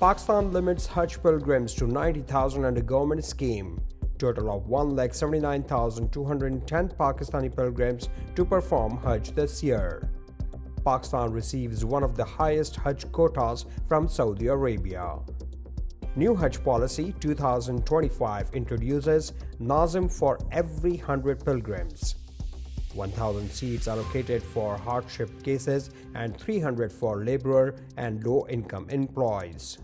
Pakistan limits Hajj pilgrims to 90,000 under government scheme. Total of 1,79,210 Pakistani pilgrims to perform Hajj this year. Pakistan receives one of the highest Hajj quotas from Saudi Arabia. New Hajj Policy 2025 introduces Nazim for every 100 pilgrims. 1,000 seats allocated for hardship cases and 300 for laborer and low-income employees.